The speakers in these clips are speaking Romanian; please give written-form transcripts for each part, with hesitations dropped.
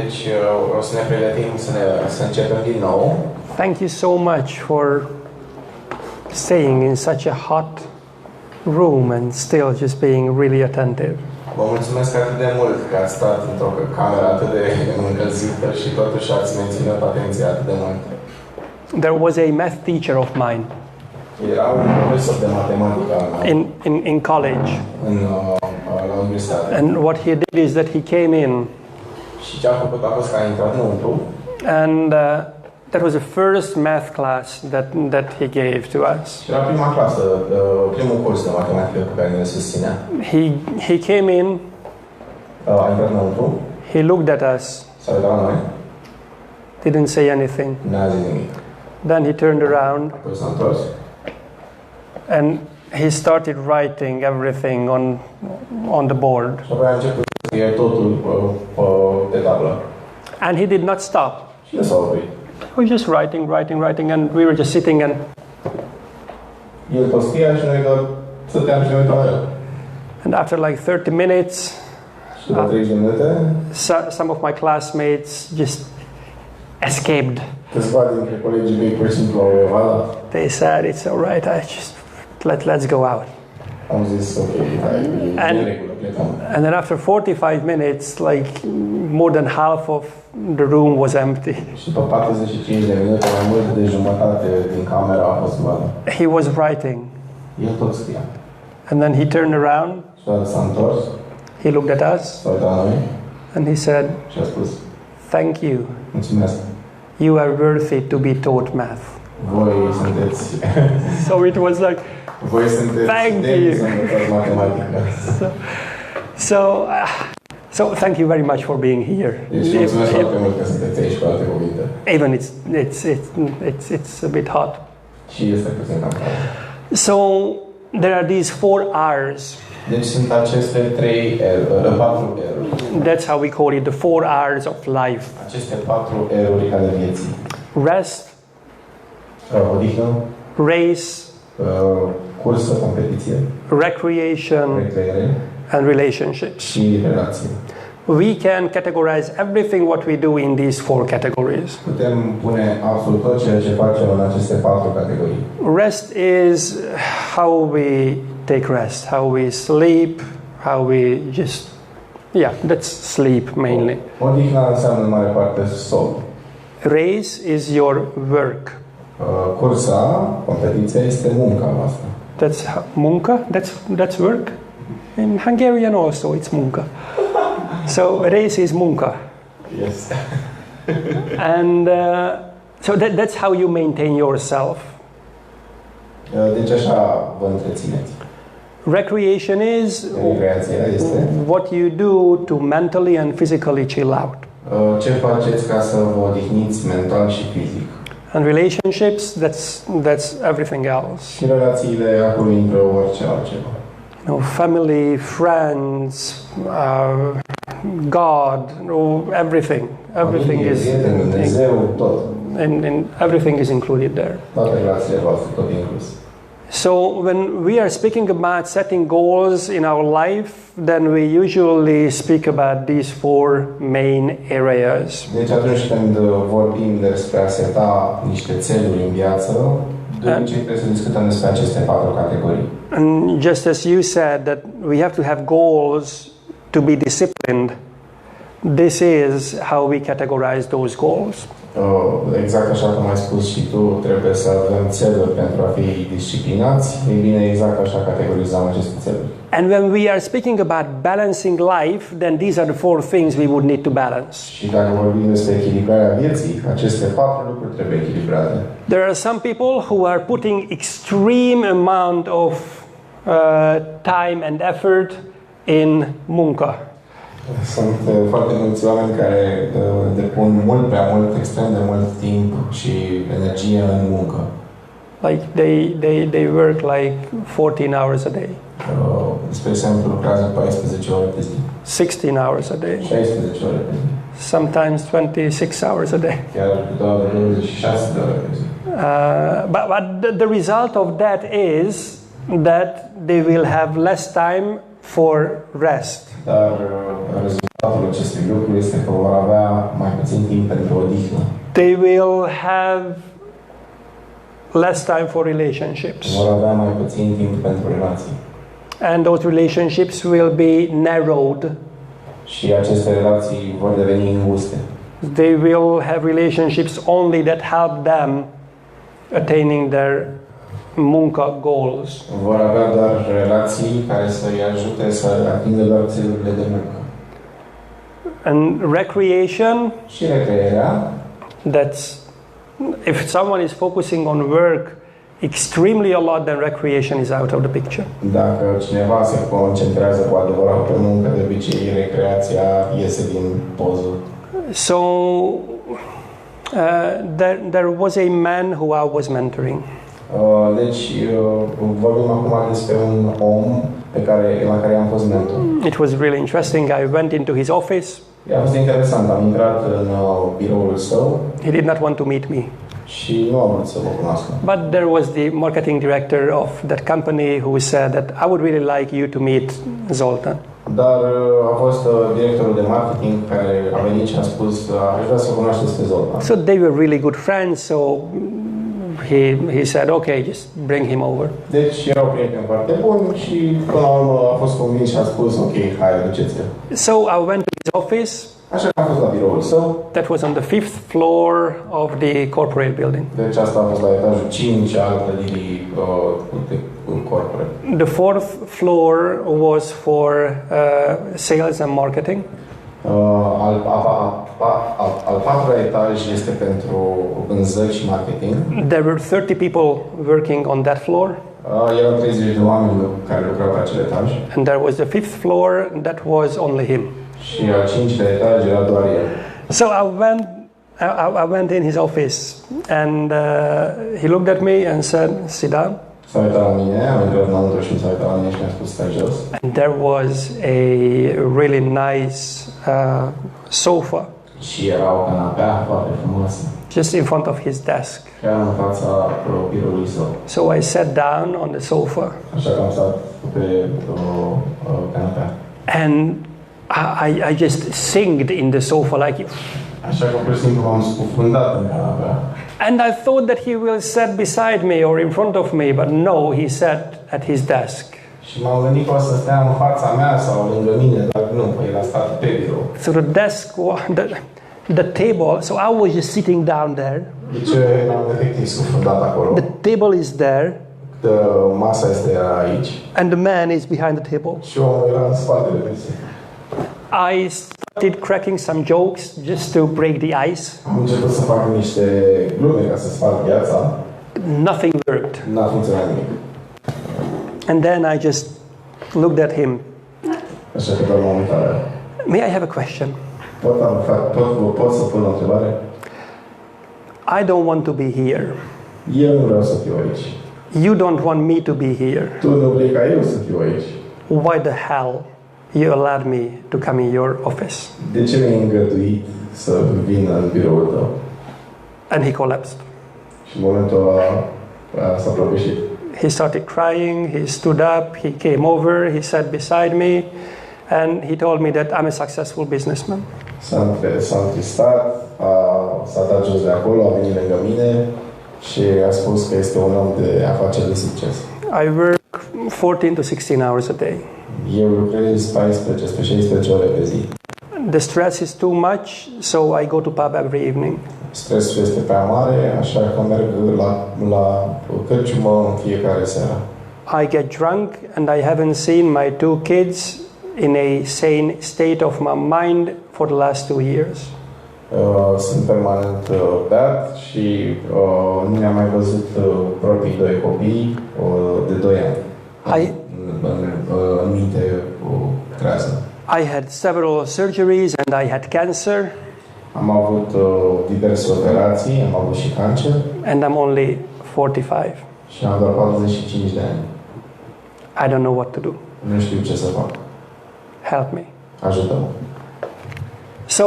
Deci o să ne pregătim să începem din nou. Thank you so much for staying in such a hot room and still just being really attentive. Vă mulțumesc atât de mult că ați stat într-o cameră atât de încălzită și totuși ați menținut atenția atât de mult. There was a math teacher of mine Era un profesor de matematică in college. La universitate. And what he did is that he came in Și ce a făcut a fost că a intrat înăuntru. and that was the first math class that he gave to us. Și era prima clasă, primul curs de matematică pe care ne susținea. He came in, A intrat înăuntru. he looked at us, S-a uitat la noi. didn't say anything. N-a zis nimic. Then he turned around Apoi s-a întors. and he started writing everything on the board. Și apoi a început să scrie totul pe tablă. And he did not stop. Și nu s-a oprit. He was just writing, and we were just sitting and El tot scria și noi doar stăteam și ne uitam la el. and after like 30 minutes, Și după 30 de minute, some of my classmates just escaped. câțiva dintre colegii mei pur și simplu au evadat. They said, "It's all right. Let's go out." Am zis, ok, hai, e în regulă, plecăm. And then after 45 minutes, like more than half of the room was empty. Și după 45 de minute, mai mult de jumătate din camera a fost goală. He was writing, El tot scria. and then he turned around. Și toată s-a întors, He looked at us, s-a uitat la noi and he said, și a spus, "Thank you. mulțumesc, You are worthy to be taught math." voi sunteți, So it was like, voi sunteți Thank demni you. să învățați matematică. so thank you very much for being here. Deci mulțumesc foarte mult că sunteți aici, cu alte cuvinte. Even it's a bit hot. Și este puțin cam cald. So there are these 4 R's. Deci sunt aceste 4 R-uri. That's how we call it, the 4 R's of life. Aceste 4 R-uri ale vieții. Rest, Odihnă, race, cursă, competiție, recreation, recreere and relationships. și relații. We can categorize everything what we do in these 4 categories. Putem pune absolut tot ceea ce facem în aceste 4 categorii. Rest is how we take rest, how we sleep, how we just, that's sleep mainly. Odihna înseamnă în mare parte somn. Race is your work. Cursa, competiția, este munca noastră. That's muncă. That's work. In Hungarian also it's muncă. So race is muncă. Yes. And so that's how you maintain yourself. Deci așa vă întrețineți. Recreation is Recreația este what you do to mentally and physically chill out. ce faceți ca să vă odihniți mental și fizic. And relationships, that's everything else. Și relațiile acolo intră orice altceva. Family, friends, God, everything. Everything Familie, is prieteni, Dumnezeu, tot. and everything is included there. Toate relațiile voastre, tot inclus. So when we are speaking about setting goals in our life, then we usually speak about these 4 main areas. Deci atunci când vorbim despre a seta niște țeluri în viață, de obicei trebuie să discutăm despre aceste 4 categorii. And just as you said that we have to have goals to be disciplined, this is how we categorize those goals. Exact așa cum ai spus și tu, trebuie să avem țeluri pentru a fi disciplinați. Ei bine, exact așa categorizăm aceste țeluri. And when we are speaking about balancing life, then these are the 4 things we would need to balance. Și dacă vorbim despre echilibrarea vieții, aceste 4 lucruri trebuie echilibrate. There are some people who are putting extreme amount of time and effort in muncă. Sunt foarte mulți oameni care depun mult prea mult, extrem de mult timp și energie în muncă. Like they work like 14 hours a day. Spre exemplu, lucrează 14 ore pe zi. 16 hours a day. 16 ore pe zi. Sometimes 26 hours a day. Chiar câteodată 26 de ore pe zi. But the result of that is that they will have less time for rest. Dar rezultatul acestui lucru este că vor avea puțin timp pentru odihnă. They will have less time for relationships. Vor avea mai puțin timp pentru relații. And those relationships will be narrowed. Și aceste relații vor deveni înguste. They will have relationships only that help them attaining their Muncă goals. Vor avea doar relații care să-i ajute să atingă doar țelurile de muncă. And recreation, Și recrearea, that's, if someone is focusing on work extremely a lot, then recreation is out of the picture. dacă cineva se concentrează cu adevărat pe muncă, de obicei recreația iese din poză. So there was a man who I was mentoring. Deci vorbim acum despre un om la care am fost mentor. It was really interesting. I went into his office. A fost interesant, am intrat în biroul său He did not want to meet me. și nu am vrut să vă cunoască. But there was the marketing director of that company who said that I would really like you to meet Zoltan. Dar a fost directorul de marketing care a venit și a spus aș vrea să cunoașteți pe Zoltan. So they were really good friends, so he said, okay, just bring him over. Deci erau prieteni foarte buni și până la urmă a fost convins și a spus ok, hai, aduceți-l. So I went to his office. Așa că am fost la biroul său. That was on the 5th floor of the corporate building. Deci asta a fost la etajul 5 al clădirii corporate. The 4th floor was for sales and marketing. Al patrulea etaj este pentru vânzări și marketing. There were 30 people working on that floor. Erau 30 de oameni care lucrau pe acel etaj. And there was the 5th floor, that was only him. Și al 5-lea etaj era doar el. So I went in his office and he looked at me and said, sit down. S-a uitat la mine, am intrat înăuntru și s-a uitat la mine și mi-a spus stai jos. And there was a really nice sofa Și era o canapea foarte frumoasă. just in front of his desk. Era în fața biroului său. So I sat down on the sofa. Așa că am stat pe canapea. And I just singed in the sofa like, Așa că pur și simplu m-am scufundat în canapea. and I thought that he will sit beside me or in front of me, but no, he sat at his desk. Și m-am gândit că o să stea în fața mea sau lângă mine, dar nu, el a stat pe birou. So the desk, the table, so I was just sitting down there. Deci m-am efectiv scufundat acolo. The table is there, Masa este aici. and the man is behind the table. Și omul era în spatele mesei. I started cracking some jokes just to break the ice. Am început să fac niște glume ca să sparg viața. Nothing worked. N-a funcționat nimic. And then I just looked at him. Așa că doar m-am uitat la el. May I have a question? Pot să pun o întrebare? I don't want to be here. Eu nu vreau să fiu aici. You don't want me to be here. Tu nu vrei ca eu să fiu aici. Why the hell you allowed me to come in your office? De ce mi-ai îngăduit să vin în biroul tău? And he collapsed. Și în momentul ăla s-a prăbușit. He started crying, he stood up, he came over, he sat beside me, and he told me that I'm a successful businessman. S-a întristat, s-a dat jos de acolo, a venit lângă mine și a spus că este un om de afaceri de succes. I work 14 to 16 hours a day. Eu lucrez 14-16 ore pe zi. The stress is too much, so I go to pub every evening. Stresul este prea mare, așa că merg la cărciumă în fiecare seară. I get drunk and I haven't seen my 2 kids in a sane state of my mind for the last 2 years. Sunt permanent beat și nu mi-am mai văzut proprii 2 copii de 2 ani. În minte trează. I had several surgeries and I had cancer. Am avut diverse operații, am avut și cancer. And I'm only 45. Și am doar 45 de ani. I don't know what to do. Nu știu ce să fac. Help me. Ajută-mă. So,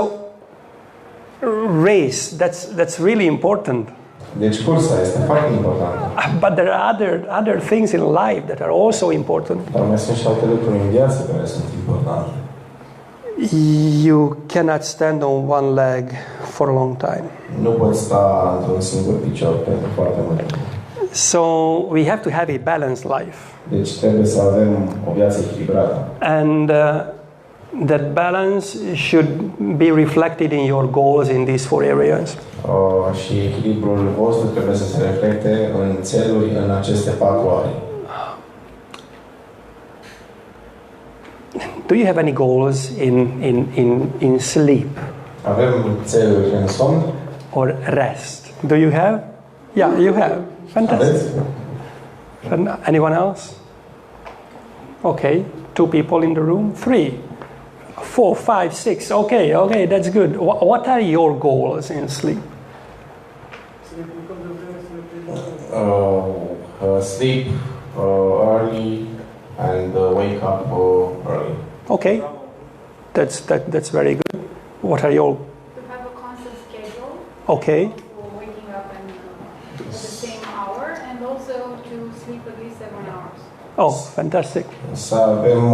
race, that's really important. Deci cursa este foarte importantă. But there are other things in life that are also important. Dar mai sunt și alte lucruri în viață care sunt importante. You cannot stand on one leg for a long time. Nu poți sta într-un singur picior pentru foarte mult timp. So we have to have a balanced life. Deci trebuie să avem o viață echilibrată. And that balance should be reflected in your goals in these 4 areas. Și echilibrul vostru trebuie să se reflecte în țeluri în aceste 4 arii. Do you have any goals in sleep Avem țeluri în somn? or rest? Do you have? Yeah, you have. Fantastic. Aveți? Anyone else? Okay, 2 people in the room. 3, 4, 5, 6. Okay, that's good. What are your goals in sleep? Sleep early and wake up early. Okay, that's very good. What are your? To have a constant schedule. Okay, For waking up and at the same hour, and also to sleep at least 7 hours. oh, fantastic. Să avem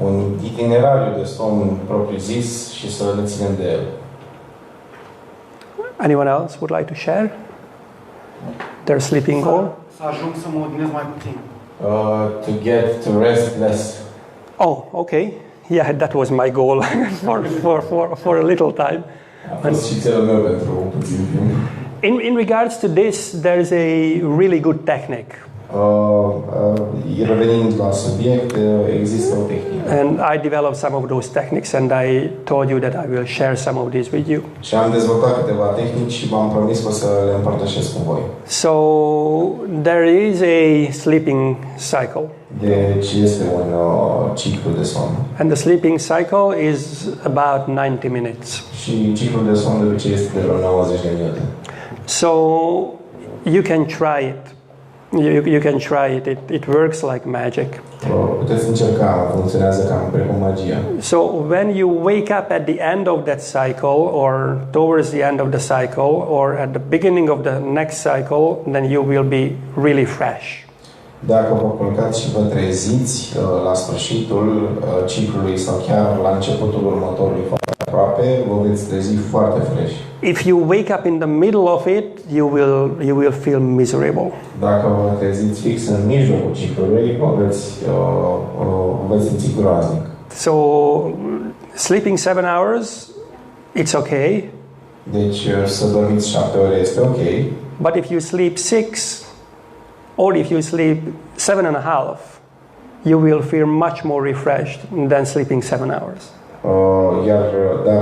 un itinerariu de somn propriu-zis și să ne ținem de el. Anyone else would like to share their sleeping goal? Să ajung să mă odihnesc mai puțin. To get to rest less. Oh, okay. Yeah, that was my goal for a little time. A fost și țelul meu pentru puțin timp. In regards to this, there's a really good technique. Revenind la subiect, există o tehnică. And I developed some of those techniques, and I told you that I will share some of these with you. Și am dezvoltat câteva tehnici și v-am promis că o să le împărtășesc cu voi. So there is a sleeping cycle. Deci este un ciclu de somn. And the sleeping cycle is about 90 minutes. Și ciclul de somn de obicei este de vreo 90 de minute. So you can try it. You can try it. It works like magic. Puteți încerca, funcționează cam precum magia. So when you wake up at the end of that cycle, or towards the end of the cycle, or at the beginning of the next cycle, then you will be really fresh. Dacă vă culcați și vă treziți la sfârșitul ciclului sau chiar la începutul următorului foarte aproape, vă veți trezi foarte fresh. If you wake up in the middle of it, you will feel miserable. Dacă vă treziți fix în mijlocul ciclului, vă veți simți groaznic. So sleeping 7 hours, it's okay. Deci să dormiți 7 ore este ok. But if you sleep 6, or if you sleep 7.5, you will feel much more refreshed than sleeping 7 hours. Dar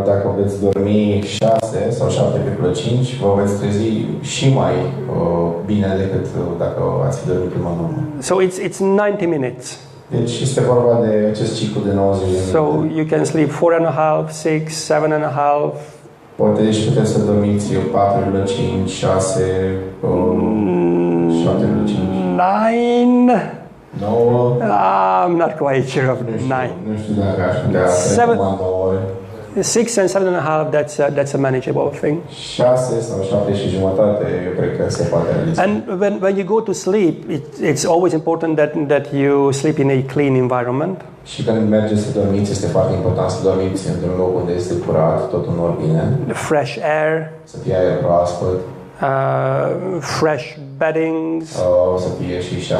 dacă veți dormi 6 sau 7,5, vă veți trezi și mai bine decât dacă ați fi dormit prima normă. So it's 90 minutes. Deci este vorba de acest ciclu de 90 de minute. So you can sleep 4.5, 6, 7.5. Poate și puteți să dormiți 4,5, 6, 7,5. 9. 9. I'm not quite sure of 9. Nu știu dacă aș putea recomanda 9 ore. 6 and 7.5, that's a manageable thing. 6 sau 7 și jumătate, eu cred că se poate realiza. And when you go to sleep, it's always important that you sleep in a clean environment. Și când mergeți să dormiți, este foarte important să dormiți într-un loc unde este curat, tot în ordine. Fresh air. Să fie aer proaspăt. Fresh beddings. Să fie și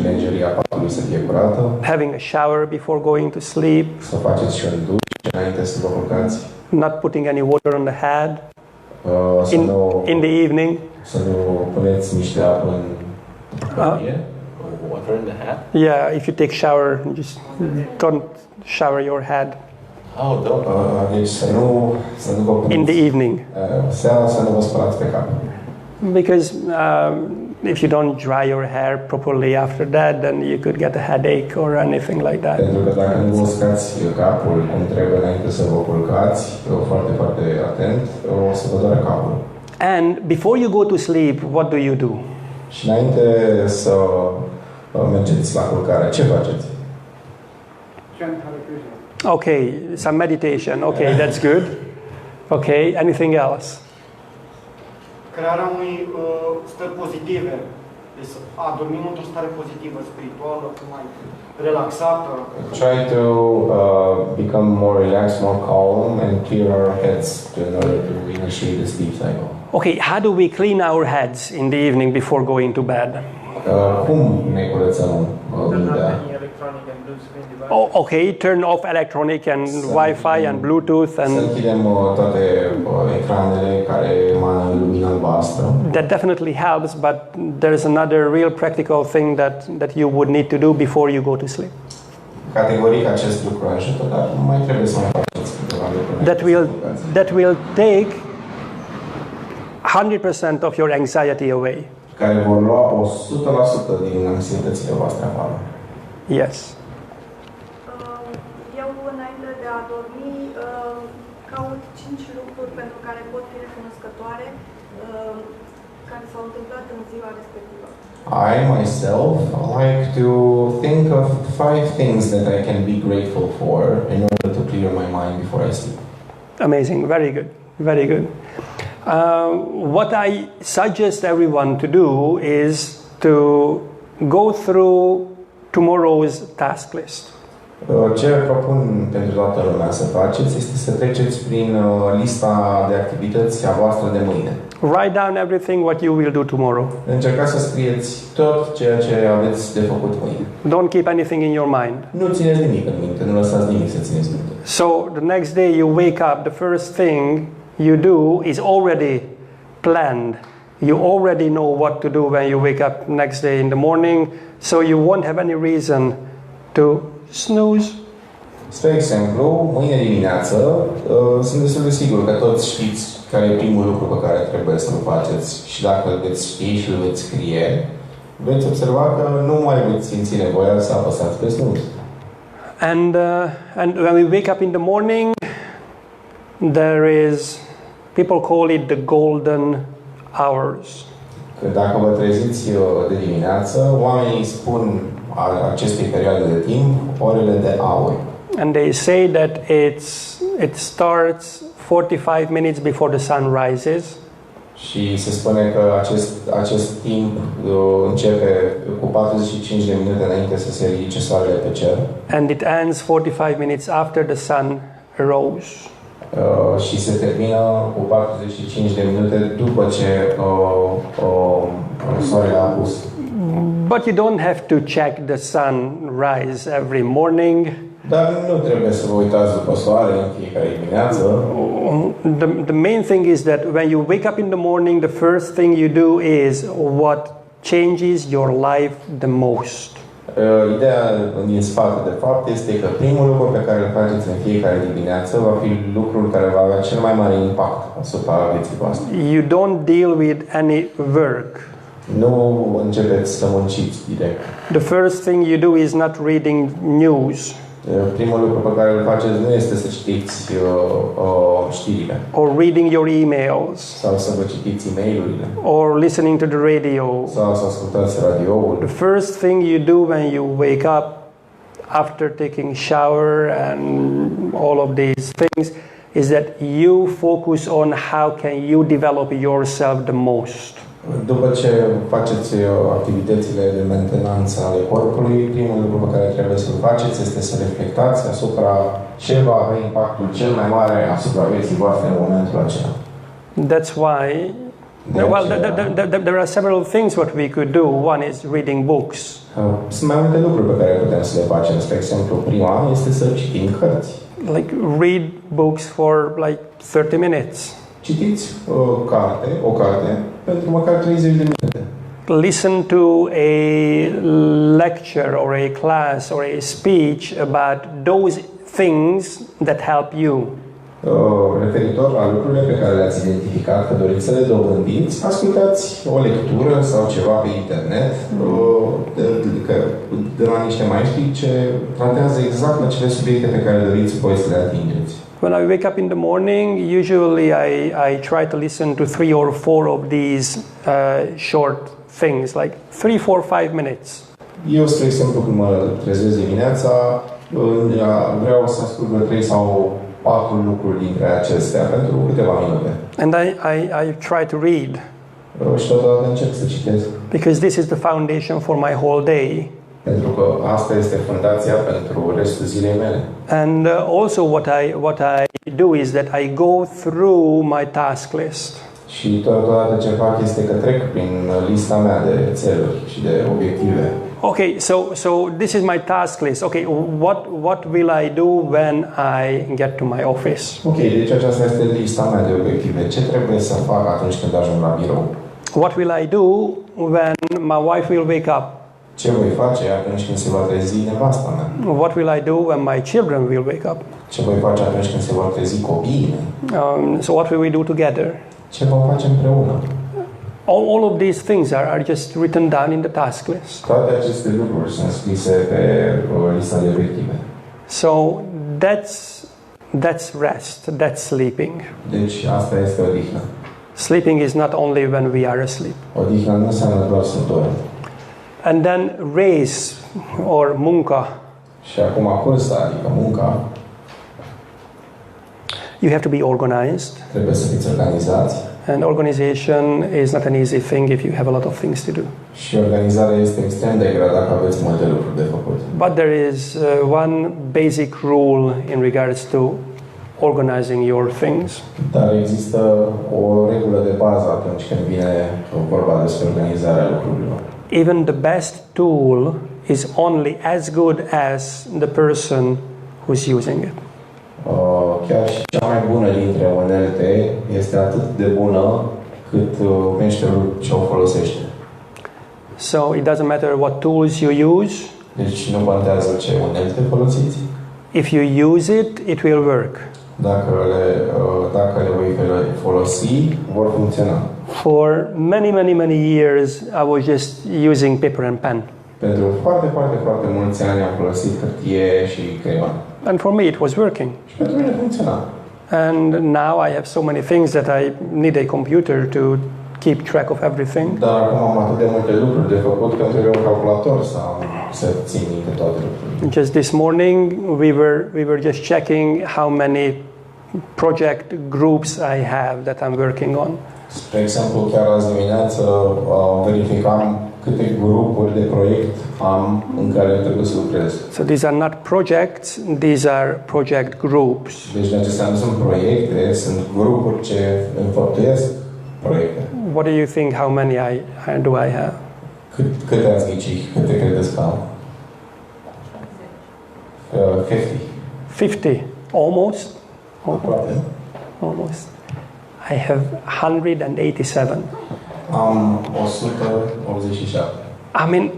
lingeria patului să fie curată. Having a shower before going to sleep. Să faceți și un duș înainte să vă culcați. Not putting any water on the head. In the evening. Să nu puneți niște apă în water in the head? Yeah, if you take shower, just don't shower your head. Deci să nu vă puneți. In the evening. Seara să nu vă spălați pe cap. Because if you don't dry your hair properly after that, then you could get a headache or anything like that. Pentru că dacă nu vă uscați capul cum trebuie înainte să vă culcați, foarte, foarte atent, o să vă doare capul. And before you go to sleep, what do you do? Și înainte să mergeți la culcare, ce faceți? Okay, some meditation. Okay, that's good. Okay, anything else? Crearea unui stări pozitive Deci a dormi într-o stare pozitivă, spirituală, mai relaxată. Try to become more relaxed, more calm, and clear our heads in order to initiate the sleep cycle. Okay, how do we clean our heads in the evening before going to bed? Cum ne curățăm mintea? Oh, okay, turn off electronic and Wi-Fi and Bluetooth Să and închidem toate ecranele care emană lumina albastră. that definitely helps, but there is another real practical thing that you would need to do before you go to sleep. Categoric acest lucru ajută, dar mai trebuie să mai faceți câteva lucruri. That will take 100% of your anxiety away. Care vor lua 100% din anxietățile voastre afară. Yes. Eu, înainte de a dormi, caut 5 lucruri pentru care pot fi recunoscătoare, care s-au întâmplat în ziua respectivă. I myself like to think of 5 things that I can be grateful for in order to clear my mind before I sleep. Amazing. Very good. Very good. What I suggest everyone to do is to go through tomorrow's task list. Ce propun pentru toată lumea să faceți este să treceți prin lista de activități a voastră de mâine. Write down everything what you will do tomorrow. Încercați să scrieți tot ceea ce aveți de făcut mâine. Don't keep anything in your mind. Nu țineți nimic în minte, nu lăsați nimic să țineți minte. So the next day you wake up, the first thing you do is already planned. You already know what to do when you wake up next day in the morning, so you won't have any reason to snooze. Spre exemplu, mâine dimineață, sunt destul de sigur că toți știți care e primul lucru pe care trebuie să-l faceți și dacă îl veți ști și îl veți scrie, veți observa că nu mai veți simți nevoia să apăsați pe snooze. And when we wake up in the morning, there is, people call it the golden hours. Că dacă vă treziți de dimineață, oamenii spun acestei perioade de timp orele de aur. And they say that it starts 45 minutes before the sun rises. Și se spune că acest timp începe cu 45 de minute înainte să se ridice soarele pe cer. And it ends 45 minutes after the sun rose. Și se termină cu 45 de minute după ce soarele a pus. But you don't have to check the sun rise every morning. Dar nu trebuie să vă uitați după soare în fiecare dimineață. The main thing is that when you wake up in the morning, the first thing you do is what changes your life the most. Ideea din spate, de fapt, este că primul lucru pe care îl faceți în fiecare dimineață va fi lucrul care va avea cel mai mare impact asupra vieții voastre. You don't deal with any work. Nu începeți să munciți direct. The first thing you do is not reading news. Primul lucru pe care îl faceți nu este să citiți știrile. Or reading your emails. Sau să vă citiți e-mail-urile. Or listening to the radio. Sau să ascultați radioul. The first thing you do when you wake up after taking shower and all of these things is that you focus on how can you develop yourself the most. După ce faceți activitățile de mentenanță ale corpului, primul lucru pe care trebuie să-l faceți este să reflectați asupra ce va avea impactul cel mai mare asupra vieții voastre în momentul acela. That's why, well, there are several things what we could do. One is reading books. Sunt mai multe lucruri pe care putem să le facem. Spre exemplu, prima este să citim cărți. Like read books for like 30 minutes. Citiți o carte pentru măcar 30 de minute. Listen to a lecture or a class or a speech about those things that help you. Referitor la lucrurile pe care le-ați identificat că doriți să le dobândiți, ascultați o lectură sau ceva pe internet de la niște maestri ce tratează exact acele subiecte pe care doriți voi să le atingeți. When I wake up in the morning, usually I try to listen to 3 or 4 of these short things, like 3, 4, 5 minutes. Eu, spre exemplu, când mă trezesc dimineața, vreau să ascult vreo 3 sau 4 lucruri dintre acestea pentru câteva minute. And I try to read. Și totodată încep să citesc. Because this is the foundation for my whole day. Pentru că asta este fundația pentru restul zilei mele. And also what I do is that I go through my task list. Și totodată ce fac este că trec prin lista mea de țeluri și de obiective. Okay, so this is my task list. Okay, what will I do when I get to my office? Ok, deci aceasta este lista mea de obiective. Ce trebuie să fac atunci când ajung la birou? What will I do when my wife will wake up? Ce voi face atunci când se va trezi nevasta mea? What will I do when my children will wake up? Ce voi face atunci când se vor trezi copiii mei? So what will we do together? Ce vom face împreună? All of these things are just written down in the task list. Toate aceste lucruri sunt scrise pe lista de obiective. So that's rest, that's sleeping. Deci asta este odihnă. Sleeping is not only when we are asleep. Odihnă nu înseamnă doar să dormi. And then race or muncă. Și acum cursa, adică munca, You have to be organized. trebuie să fiți organizați. And organization is not an easy thing if you have a lot of things to do. Și organizarea este extrem de grea dacă aveți multe lucruri de făcut. But there is one basic rule in regards to organizing your things. Dar există o regulă de bază atunci când vine vorba despre organizarea lucrurilor. Even the best tool is only as good as the person who's using it. Chiar și cea mai bună dintre unelte este atât de bună cât meșterul ce o folosește. So it doesn't matter what tools you use. Deci nu contează ce unelte folosiți. If you use it, it will work. Dacă le voi folosi, vor funcționa. For many years, I was just using paper and pen. Pentru foarte mulți ani am folosit hârtie și creion. And for me, it was working. Și pentru mine funcționa. And now I have so many things that I need a computer to keep track of everything. Dar acum am atât de multe lucruri de făcut că trebuie un calculator să țin minte toate lucrurile. Just this morning, we were just checking how many project groups I have that I'm working on. Spre exemplu, chiar azi dimineață verificam câte grupuri de proiect am în care trebuie să lucrez. So these are not projects, these are project groups. Deci acestea nu sunt proiecte, sunt grupuri ce înfăptuiesc proiecte. What do you think how many do I have? Câte ați ghici? Câte credeți că am? 50. 50. Almost. Aproape. Almost. I have 187. Am 187. I mean,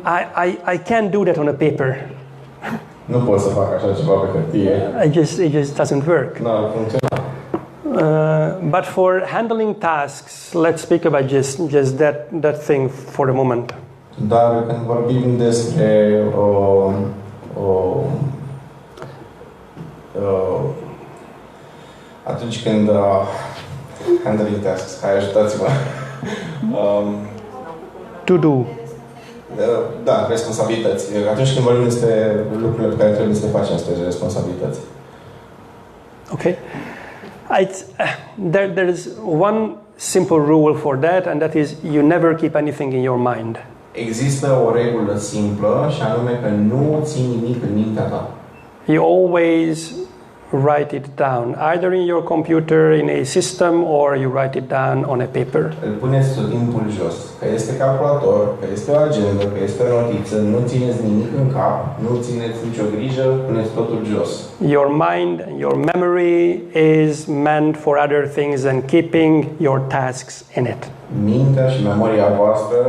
I can't do that on a paper. Nu pot să fac așa ceva pe hârtie. It just doesn't work. Nu ar funcționa. But for handling tasks, let's speak about just that thing for a moment. Dar când vorbim despre atunci când handling tasks, hai ajutați-mă. To do. Da, responsabilități. Atunci când vorbim despre lucrurile pe care trebuie să le facem, despre responsabilități. Okay. There is one simple rule for that, and that is you never keep anything in your mind. Există o regulă simplă și anume că nu ții nimic în mintea ta. You always write it down, either in your computer, in a system, or you write it down on a paper. Îl puneți tot timpul jos. Că este calculator, că este o agendă, că este o notiță, nu țineți nimic în cap, nu țineți nicio grijă, puneți totul jos. Your mind and your memory is meant for other things than keeping your tasks in it. Mintea și memoria voastră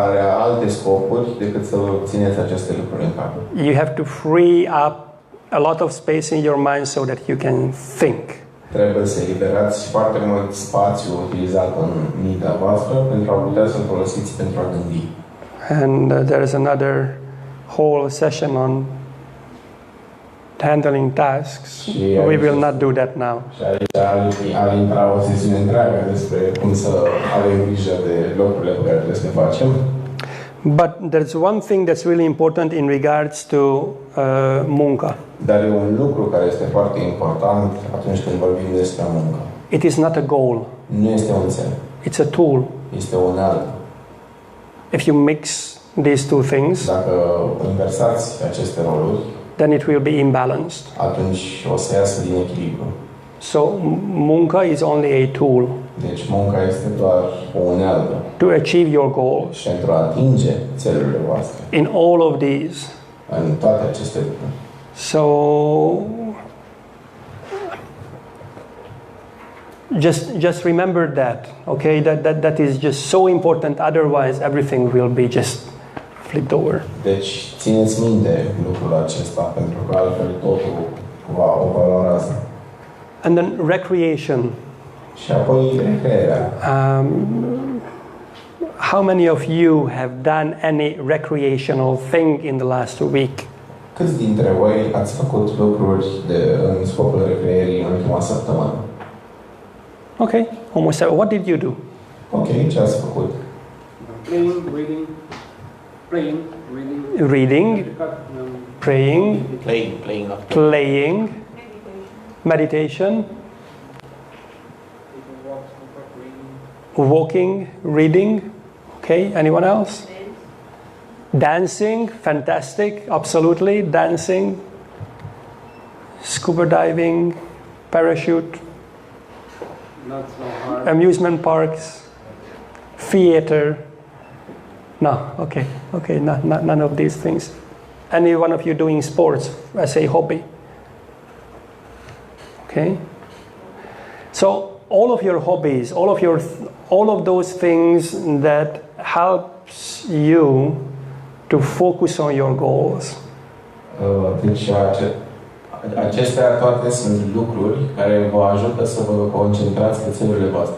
are alte scopuri decât să țineți aceste lucruri în cap. You have to free up a lot of space in your mind so that you can think. Trebuie să eliberați foarte mult spațiu utilizat în mintea voastră pentru a putea să-l folosiți pentru a gândi. And there is another whole session on handling tasks. We will not do that now. Și aici ar intra o sesiune întreagă despre cum să avem grijă de locurile pe care trebuie să le facem. But there's one thing that's really important in regards to muncă. Dar e un lucru care este foarte important atunci când vorbim despre muncă. It is not a goal. Nu este un cel. It's a tool. este o unealtă. If you mix these two things, Dacă inversați aceste roluri, then it will be imbalanced. atunci o să iasă din echilibru. So Muncă is only a tool Deci munca este doar o unealtă to achieve your goals. pentru a atinge țelurile voastre In all of these. în toate aceste lucruri. So just remember that, okay? That is just so important. Otherwise, everything will be just flipped over. Deci țineți minte lucrul acesta, pentru că altfel totul o va lua rază. And then recreation. Și apoi recrearea. How many of you have done any recreational thing in the last week? Câți dintre voi ați făcut lucruri în scopul recreierii în ultima săptămână? Okay, almost. What did you do? Ok, ce ați făcut? Playing, reading, praying, reading. Reading, praying, playing, meditation, walking, reading. Okay, anyone else? Dancing, fantastic, absolutely, dancing, scuba diving, parachute, Not so hard. amusement parks, theater. No, okay, none of these things. Any one of you doing sports as a hobby? Okay. So all of your hobbies, all of those things that helps you to focus on your goals. Deci acestea toate sunt lucruri care vă ajută să vă concentrați pe țelurile voastre.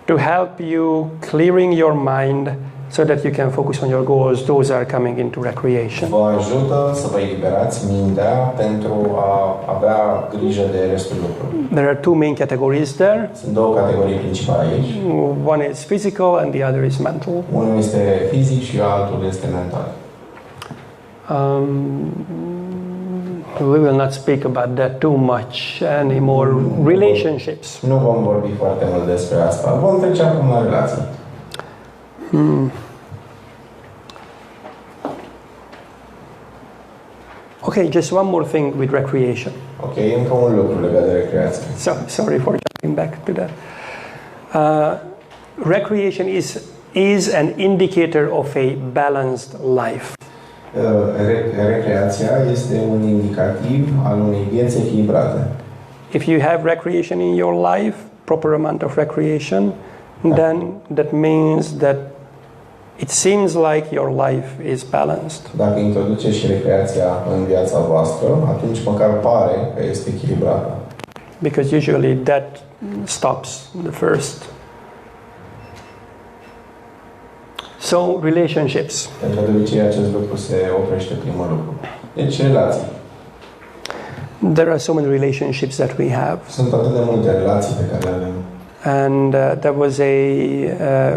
To help you clearing your mind so that you can focus on your goals. Those are coming into recreation. Vă ajută să vă eliberați mintea pentru a avea grijă de restul lucrurilor. There are two main categories there. Sunt două categorii principale aici. One is physical and the other is mental. Unul este fizic și altul este mental. We will not speak about that too much anymore. Relationships. Nu vom vorbi foarte mult despre asta. Vom trece acum la relații. Okay, just one more thing with recreation. Ok, încă un lucru legat de recreație. So, sorry for jumping back to that. Recreation is an indicator of a balanced life. Recreația este un indicativ al unei vieți echilibrate. If you have recreation in your life, proper amount of recreation, then that means that it seems like your life is balanced. Dacă introduceți și recreația în viața voastră, atunci măcar pare că este echilibrată. Because usually that stops the first. So, relationships. Pentru că de obicei acest lucru se oprește primul lucru. Deci relații. There are so many relationships that we have. Sunt atât de multe relații pe care le avem. And there was a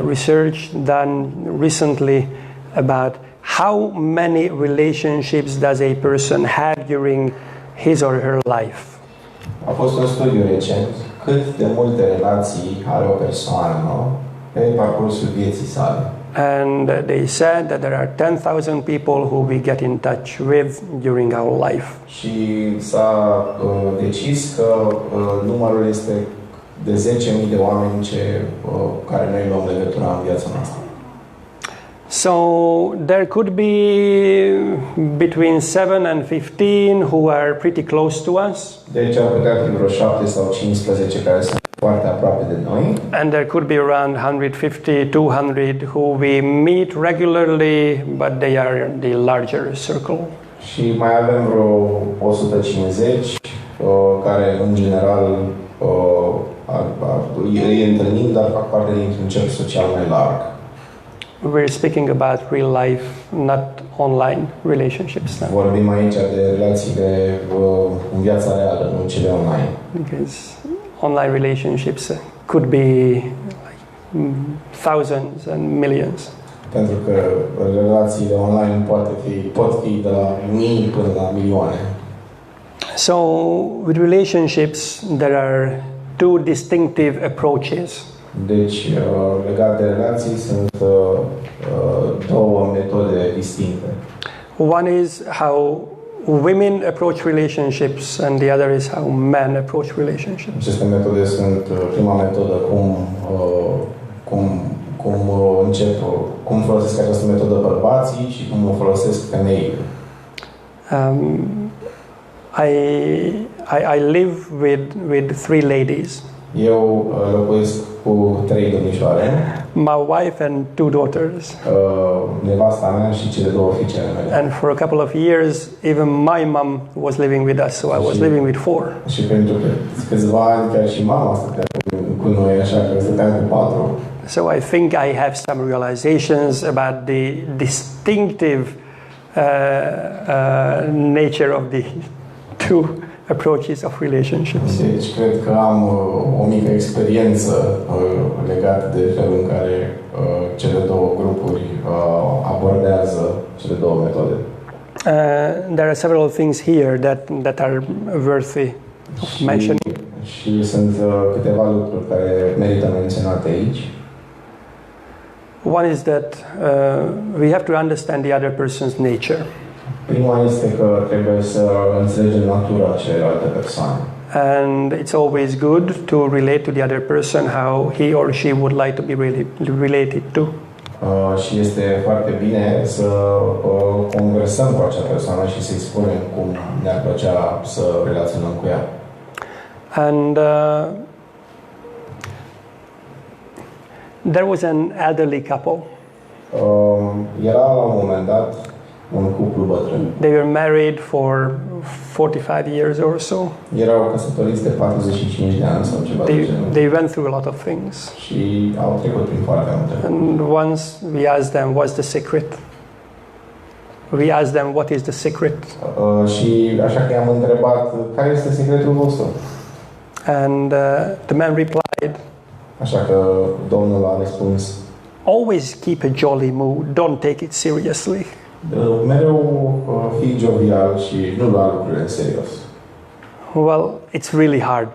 research done recently about how many relationships does a person have during his or her life. A fost un studiu recent cât de multe relații are o persoană pe parcursul vieții sale. And they said that there are 10,000 people who we get in touch with during our life. Și s-a decis că numărul este de 10.000 de oameni care noi luăm legătura în viața noastră. So there could be between 7 and 15 who are pretty close to us. Deci ar putea fi vreo 7 sau 15 care sunt foarte aproape de noi. And there could be around 150, 200 who we meet regularly, but they are the larger circle. Și mai avem vreo 150 care în general îi întâlnim, dar fac parte dintr-un cerc social mai larg. We're speaking about real life, not online relationships now. Vorbim aici de relațiile în viața reală, nu cele online. Because online relationships could be like thousands and millions. Pentru că relațiile online pot fi de la mii până la milioane. So with relationships, there are two distinctive approaches. Deci, legat de relații, sunt două metode distincte. One is how women approach relationships, and the other is how men approach relationships. Aceste metode sunt, prima metodă, cum folosesc această metodă bărbații și cum o folosesc femeile. I live with three ladies. Eu locuiesc cu 3 domnișoare, my wife and 2 daughters. Nevasta mea și cele 2 fiicele mele. And for a couple of years, even my mom was living with us, so I was living with 4. Și pentru câțiva ani chiar și mama stătea cu noi, așa că stăteam cu 4. So I think I have some realizations about the distinctive nature of the 2 approaches of relationships. Deci cred că am o mică experiență legată de felul în care cele 2 grupuri abordează cele 2 metode. There are several things here that are worthy of mentioning. Și sunt câteva lucruri care merită menționate aici. One is that we have to understand the other person's nature. Prima este că trebuie să înțelegem natura celelalte persoane. And it's always good to relate to the other person how he or she would like to be related to. Și este foarte bine să conversăm cu acea persoană și să-i spunem cum ne-ar plăcea să relaționăm cu ea. And there was an elderly couple. Era la un moment dat un cuplu bătrân. They were married for 45 years or so. Erau căsătoriți de 45 de ani sau ceva de genul. They went through a lot of things. Și au trecut prin foarte multe. And once we asked them, what's the secret? We asked them, what is the secret? Și așa că i-am întrebat, care este secretul vostru? And the man replied, așa că domnul a răspuns, always keep a jolly mood, don't take it seriously. Mereu fi jovial și nu lua lucrurile în serios. Well, it's really hard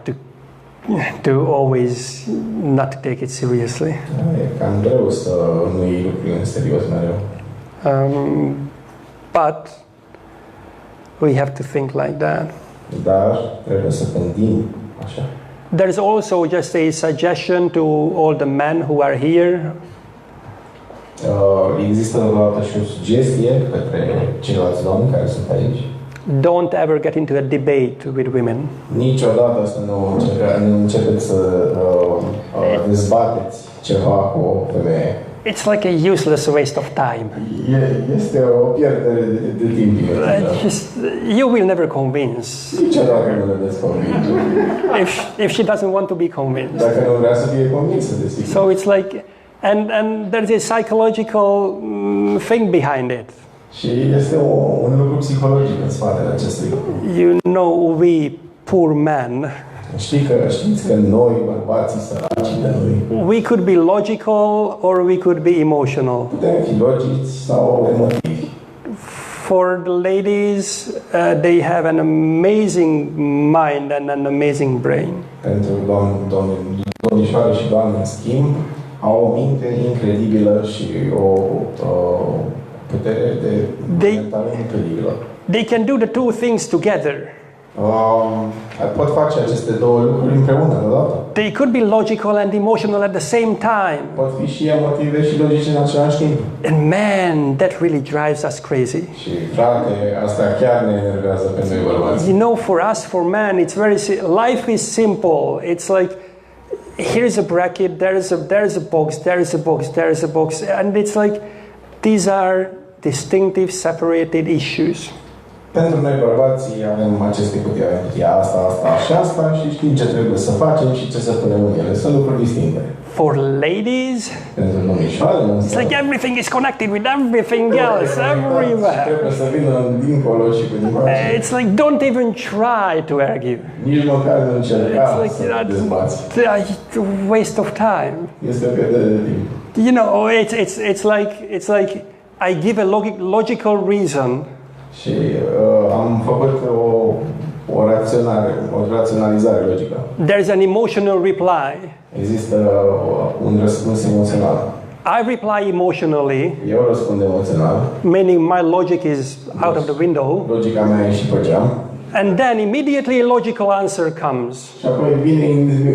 to always not take it seriously. E cam greu să nu iei lucrurile în serios mereu. But we have to think like that. Dar trebuie să gândim așa. There's also just a suggestion to all the men who are here. Există o și o sugestie către ceilalți domni care sunt aici. Don't ever get into a debate with women. Niciodată să nu începeți să dezbateți ceva cu o femeie. It's like a useless waste of time. Este o pierdere de timp. You will never convince. Niciodată nu le veți convinge. If she doesn't want to be convinced. Dacă nu vrea să fie convinsă, desigur. So it's like, and there's a psychological thing behind it. Și este un lucru psihologic în spatele acestui lucru. You know, we poor men. Știți că noi, bărbații săraci de noi, we could be logical or we could be emotional. Putem fi logici sau emotivi. For the ladies, they have an amazing mind and an amazing brain. Pentru domnișoare și doamne, în schimb, au o minte incredibilă și o putere de mentală incredibilă. They can do the 2 things together. Pot face aceste 2 lucruri împreună deodată. They could be logical and emotional at the same time. Pot fi și emotive și logice în același timp. And man, that really drives us crazy. Și frate, asta chiar ne enervează pe noi bărbați. You know, for us, for man, it's very life is simple. It's like here's a bracket, there's a box, there's a box, there's a box, and it's like these are distinctive, separated issues. Pentru noi bărbații avem aceste cutii, avem cutia asta și asta și știm ce trebuie să facem și ce să punem în ele. Sunt lucruri distincte. For ladies, pentru domnișoare, it's like everything is connected with everything else, everywhere. Trebuie să vină dincolo și cu dincolo. It's like don't even try to argue. Nici măcar nu încerca să dezbați. It's a waste of time. Este o pierdere de timp. You know, it's like I give a logical reason. Și am făcut o raționalizare logică. There's an emotional reply. Există un răspuns emoțional. I reply emotionally, Eu răspund emoțional. meaning my logic is out of the window, Logica mea e și pe geam. and then immediately a logical answer comes. Și apoi vine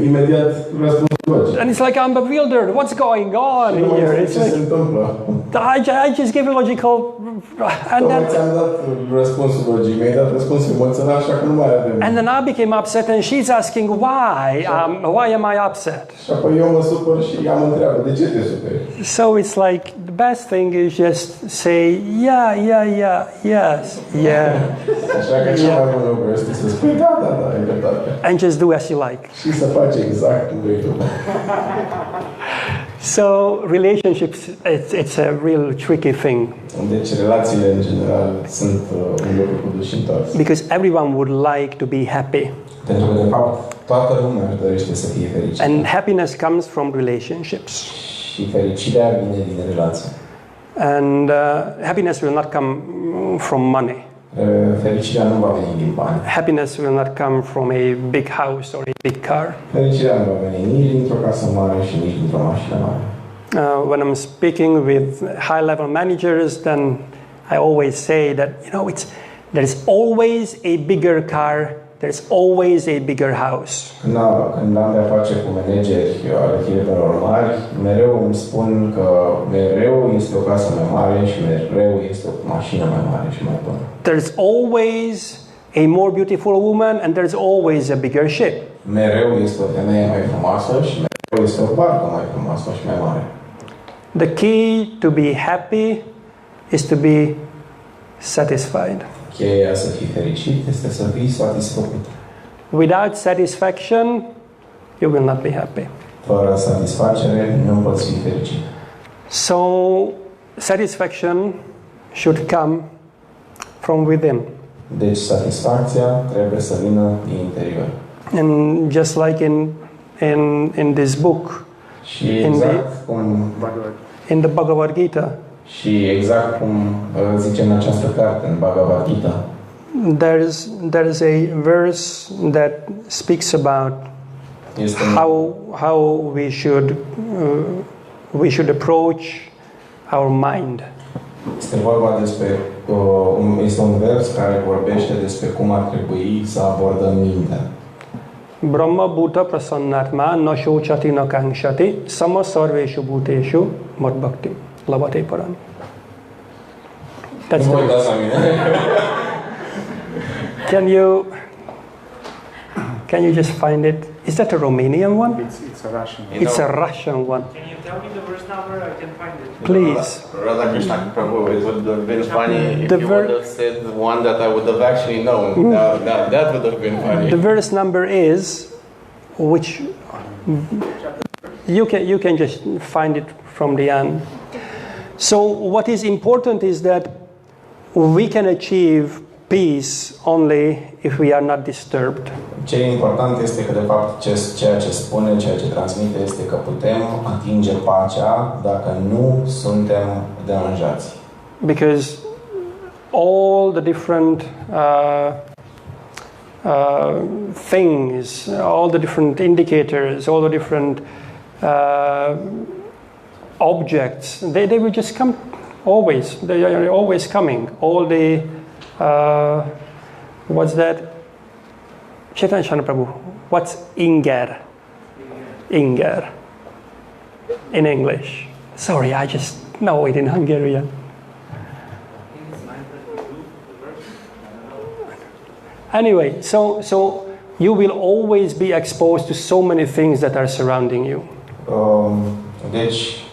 imediat răspunsul logic. And it's like I'm bewildered. What's going on Și nu mai here? știu It's ce se like întâmplă. I just give a logical, and Tocmai then ți-am dat răspunsul logic, mi-ai dat răspunsul emoțional, așa că nu mai avem. and then I became upset, and she's asking why am I upset? Și apoi eu mă supăr și ea mă întreabă, de ce te superi? So it's like the best thing is just say yeah, yes, yeah, Așa că cel mai bun lucru este să spui, da, e dreptate. and just do as you like. Și să faci exact cum vrei tu. So relationships, it's a real tricky thing Deci relațiile în general sunt un lucru cu duș și întors. because everyone would like to be happy, Pentru că, de fapt, toată lumea își dorește să fie fericită. and happiness comes from relationships. Și fericirea vine din relație. And happiness will not come from money. Fericirea nu va veni din bani. Happiness will not come from a big house or a big car. Fericirea nu va veni nici dintr-o casă mare și nici dintr-o mașină mare. When I'm speaking with high-level managers, then I always say that there's always a bigger car, there's always a bigger house. Când am de-a face cu manageri ale firmelor mari, mereu îmi spun că mereu este o casă mai mare și mereu este o mașină mai mare și mai bună. There's always a more beautiful woman and there's always a bigger ship. Mereu este o femeie mai frumoasă și mereu este o barcă mai frumoasă și mai mare. The key to be happy is to be satisfied. Cheia să fii fericit este să fii satisfăcut. Without satisfaction, you will not be happy. Fără satisfacere nu poți fi fericit. So, satisfaction should come from within. Deci satisfacția trebuie să vină din interior. And just like in this book, Și exact cum in the Bhagavad Gita, și exact cum zice în această carte, în Bhagavad Gita, there's a verse that speaks about este how we should approach our mind. este vorba despre este un vers care vorbește despre cum ar trebui să abordăm mintea. Brahma bhuta prasannatma no shochati no kangshati sama sarveshu bhuteshu mad bhakti lavate param. That's Nu the vă uitați verse. la mine. Can you just find it? Is that a Romanian one? It's a Russian. It's a Russian one. Can you tell me the verse number? I can find it. Please. Radha Krishna Prabhu, it would have been funny if The you would have said one that I would have actually known. That would have been funny. The verse number is, which you can just find it from the end. So what is important is that we can achieve peace only if we are not disturbed. Ce e important este că, de fapt, ceea ce spune, ceea ce transmite este că putem atinge pacea dacă nu suntem deranjați. Because all the different things, all the different indicators, all the different objects, they will just come always. They are always coming. All the what's that? Chaitanya Prabhu. What's Inger? Inger. In English. Sorry, I just know it in Hungarian. Anyway, so you will always be exposed to so many things that are surrounding you. Deci,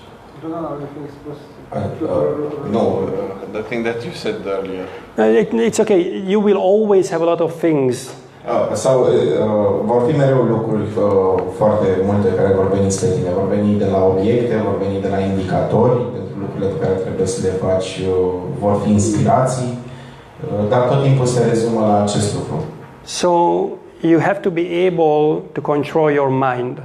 no, the thing that you said earlier. It's okay. You will always have a lot of things. Sau vor fi mereu lucruri foarte multe care vor veni spre tine. Vor veni de la obiecte, vor veni de la indicatori pentru lucrurile pe care trebuie să le faci, vor fi inspirații, dar tot timpul se rezumă la acest lucru. So you have to be able to control your mind.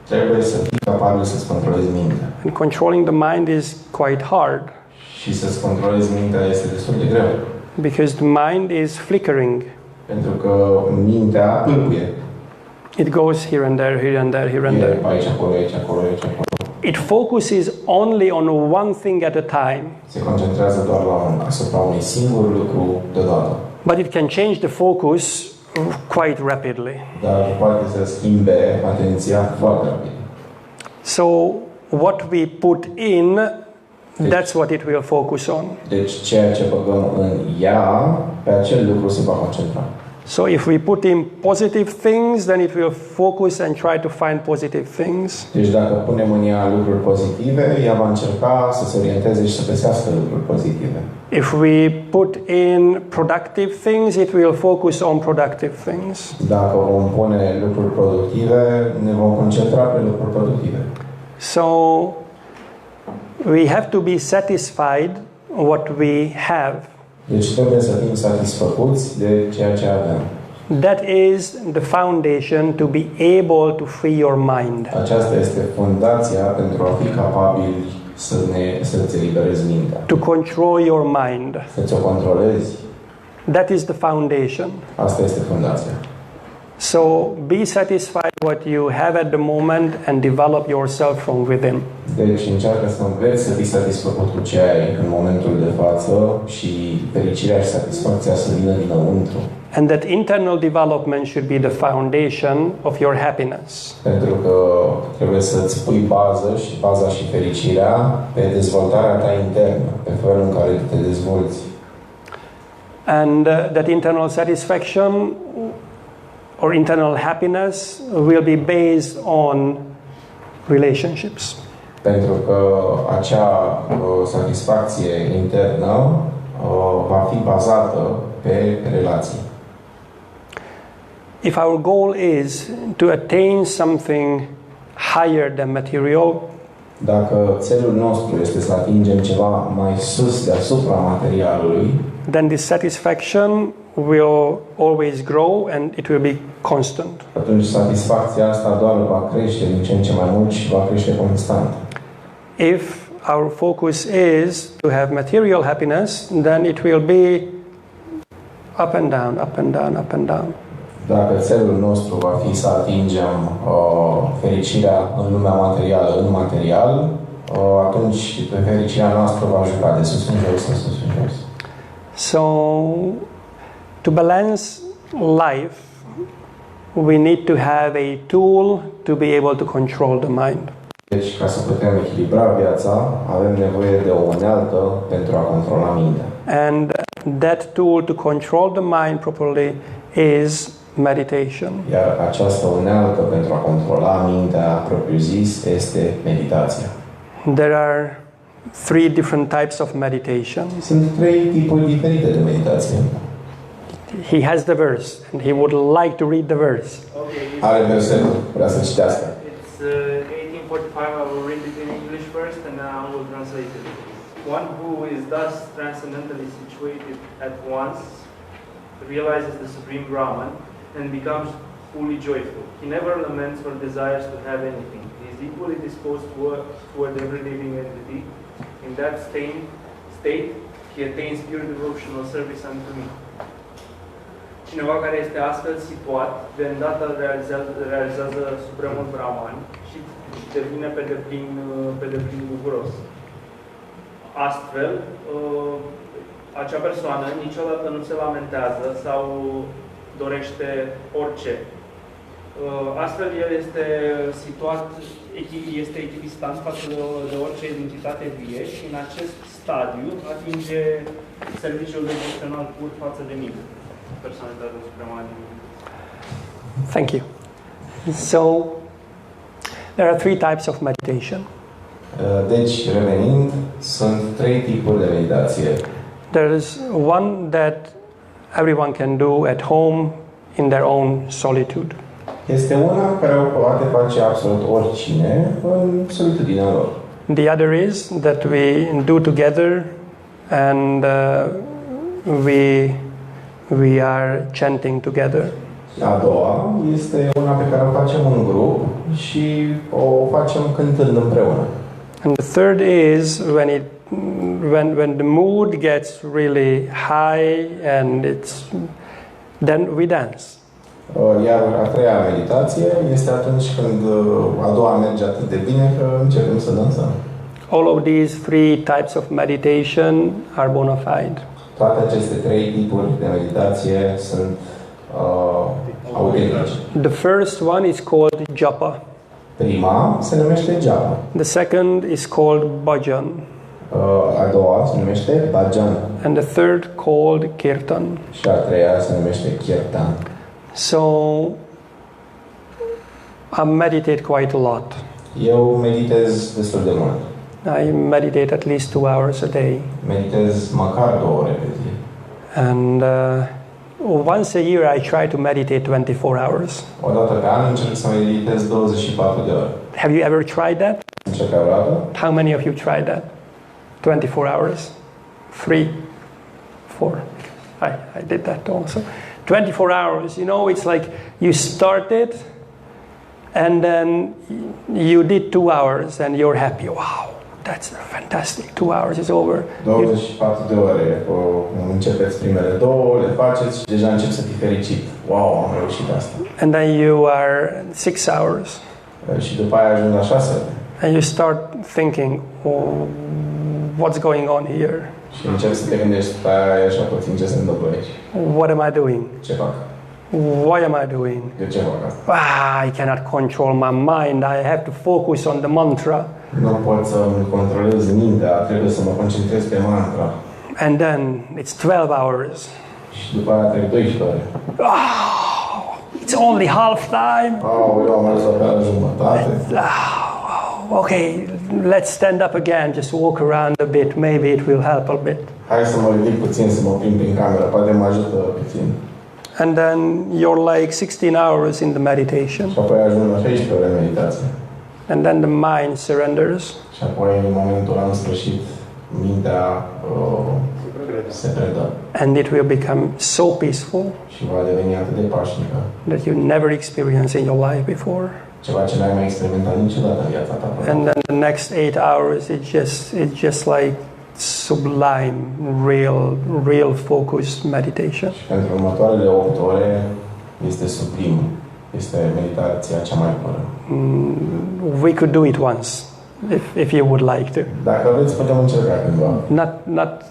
Trebuie să fii capabil să-ți controlezi mintea. And controlling the mind is quite hard. Și să-ți controlezi mintea este destul de greu. Because the mind is flickering. Pentru că mintea pâlpâie. It goes here and there, here and there, here and there. Aici, acolo, aici, acolo, aici, acolo. It focuses only on one thing at a time. Se concentrează doar asupra unui singur lucru deodată. But it can change the focus quite rapidly. Dar poate să schimbe atenția foarte rapid. So what we put in, that's what it will focus on. Deci ceea ce băgăm în ea, pe acel lucru se va concentra. So if we put in positive things, then it will focus and try to find positive things. Deci dacă punem în ea lucruri pozitive, ea va încerca să se orienteze și să găsească lucruri pozitive. If we put in productive things, it will focus on productive things. Dacă vom pune lucruri productive, ne vom concentra pe lucruri productive. So we have to be satisfied what we have. Deci trebuie să fim satisfăcuți de ceea ce avem. That is the foundation to be able to free your mind. Aceasta este fundația pentru a fi capabili să-ți eliberezi mintea. To control your mind. Să-ți o controlezi. That is the foundation. Asta este fundația. So be satisfied what you have at the moment and develop yourself from within. Deci încearcă să înveți să fii satisfăcut cu ce ai în momentul de față și fericirea și satisfacția să vină dinăuntru. And that internal development should be the foundation of your happiness. Pentru că trebuie să-ți pui baza și fericirea pe dezvoltarea ta internă, pe felul în care te dezvolți. And that internal satisfaction or internal happiness will be based on relationships. Pentru că acea satisfacție internă va fi bazată pe relații. If our goal is to attain something higher than material, dacă țelul nostru este să atingem ceva mai sus deasupra materialului, then this satisfaction will always grow and it will be constant. atunci satisfacția asta doar va crește din ce în ce mai mult și va crește constant. If our focus is to have material happiness, then it will be up and down, up and down, up and down. Dacă țelul nostru va fi să atingem fericirea în lumea materială, în material, atunci fericirea noastră va juca de sus în jos, de sus în jos. So, to balance life, we need to have a tool to be able to control the mind. Deci, ca să putem echilibra viața, avem nevoie de o unealtă pentru a controla mintea. And that tool to control the mind properly is meditation. Iar această unealtă pentru a controla mintea propriu-zis este meditația. There are 3 different types of meditation. Sunt 3 tipuri diferite de meditație. He has the verse and he would like to read the verse. Okay, Are versetul, vrea să citească. it's 1845. I will read it in English first and then I will translate it. One who is thus transcendentally situated at once realizes the supreme Brahman and becomes fully joyful. He never laments or desires to have anything. He is equally disposed toward every living entity. In that state, he attains pure devotional service unto me. Cineva care este astfel situat, de îndată realizează supremul Brahman și devine pe deplin bucuros. Astfel, acea persoană niciodată nu se lamentează sau dorește orice. Astfel, el este situat, este echidistant față de orice identitate vie și în acest stadiu atinge serviciul devoțional pur față de mine, personalitatea supremă a divinității. Thank you. So, there are 3 types of meditation. Deci, revenind, sunt 3 tipuri de meditație. There is one that everyone can do at home in their own solitude. Este una care o poate face absolut oricine în solitudinea lor. The other is that we do together and we are chanting together. A doua este una pe care o facem în grup și o facem cântând împreună. And the third is when the mood gets really high and Then we dance. Iar a treia meditație este atunci când a doua merge atât de bine că începem să dansăm. All of these three types of meditation are bona fide. Toate aceste trei tipuri de meditație sunt autentice. The first one is called japa. Prima se numește japa. The second is called bhajan. A doua se numește bhajan. And the third called kirtan. Și a treia se numește kirtan. So I meditate quite a lot. Eu meditez destul de mult. I meditate at least 2 hours a day. Meditez măcar 2 ore pe zi. And once a year I try to meditate 24 hours. O dată pe an încerc să meditez 24 de ore. Have you ever tried that? Încercai o dată? How many of you tried that? 24 hours? 3? 4? I did that also. 24 hours, you know, it's like you started and then you did 2 hours and you're happy. Wow, that's fantastic. 2 hours is over. 24 de ore. Începeți primele 2, le faceți și deja începi să fii fericit. Wow, am reușit asta. And then you are 6 hours. Și după aia ajung la 6 ore. And you start thinking, oh, what's going on here? Și începi să te gândești, stai așa puțin, ce se întâmplă aici? What am I doing? Ce fac? Why am I doing? De ce fac asta? I cannot control my mind. I have to focus on the mantra. Nu pot să-mi controlez mintea, trebuie să mă concentrez pe mantra. And then it's 12 hours. Și după aia trec 12 ore. It's only half time. Eu am ajuns pe la jumătate. Okay, let's stand up again. Just walk around a bit. Maybe it will help a bit. Hai să mă ridic puțin, să mă plimb prin cameră, poate mă ajută puțin. And then you're like 16 hours in the meditation. Și apoi ajung la 16 ore meditație. And then the mind surrenders. Și apoi, în momentul ăla, în sfârșit, mintea se predă. And it will become so peaceful Și va deveni atât de pașnică. that you never experienced in your life before. Ceva ce n-ai mai experimentat niciodată în viața ta. And then the next 8 hours, it's just like sublime, real focused meditation. Și pentru următoarele 8 ore este sublim. Este meditația cea mai pură. We could do it once, if you would like to. Dacă vreți, putem încerca cândva. Not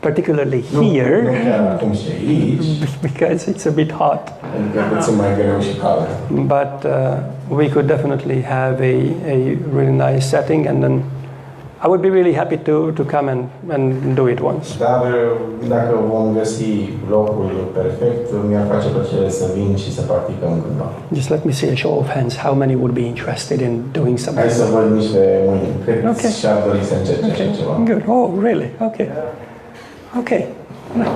particularly Nu here, chiar acum și aici, because it's a bit hot. adică puțin mai greu și cald. But we could definitely have a really nice setting, and then I would be really happy to come and do it once. Dar dacă vom găsi locul perfect, mi-ar face plăcere să vin și să practicăm cândva. Just let me see a show of hands. How many would be interested in doing something? Hai să văd niște mâini. Cred Okay. și-ar dori să încerce așa ceva. Good. Oh, really? Okay. Okay. No.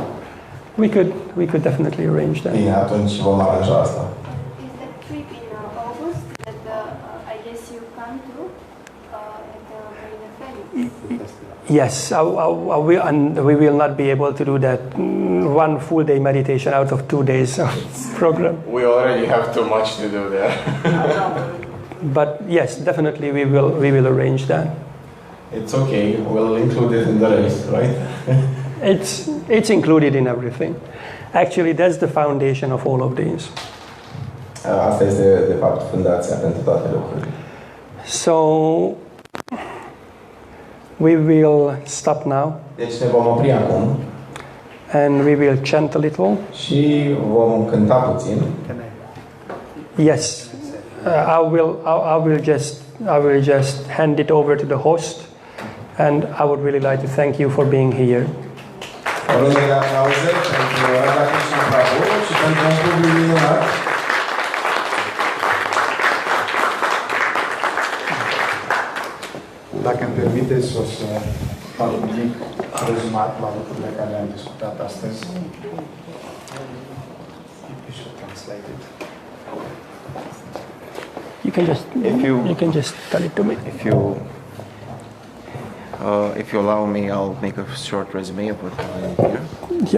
We could definitely arrange that. Bine, atunci vom aranja asta. Is that trip in August that I guess you come to in the ferry? Yes, and we will not be able to do that 1 full day meditation out of 2 days of program. We already have too much to do there. But yes, definitely we will arrange that. It's okay. We'll include it in the race, right? It's included in everything. Actually, that's the foundation of all of these. Asta este, de fapt, fundația pentru toate lucrurile. So we will stop now Deci ne vom opri acum and we will chant a little. și vom cânta puțin. Yes, I will just hand it over to the host, and I would really like to thank you for being here. O rândă de aplauze pentru Radha, Krishna, Prabhu și pentru un public minunat. Dacă îmi permiteți, o să fac un mic rezumat la lucrurile care le-am discutat astăzi. You should translate it. You can just tell it to me. If you allow me, I'll make a short resume of what happened here.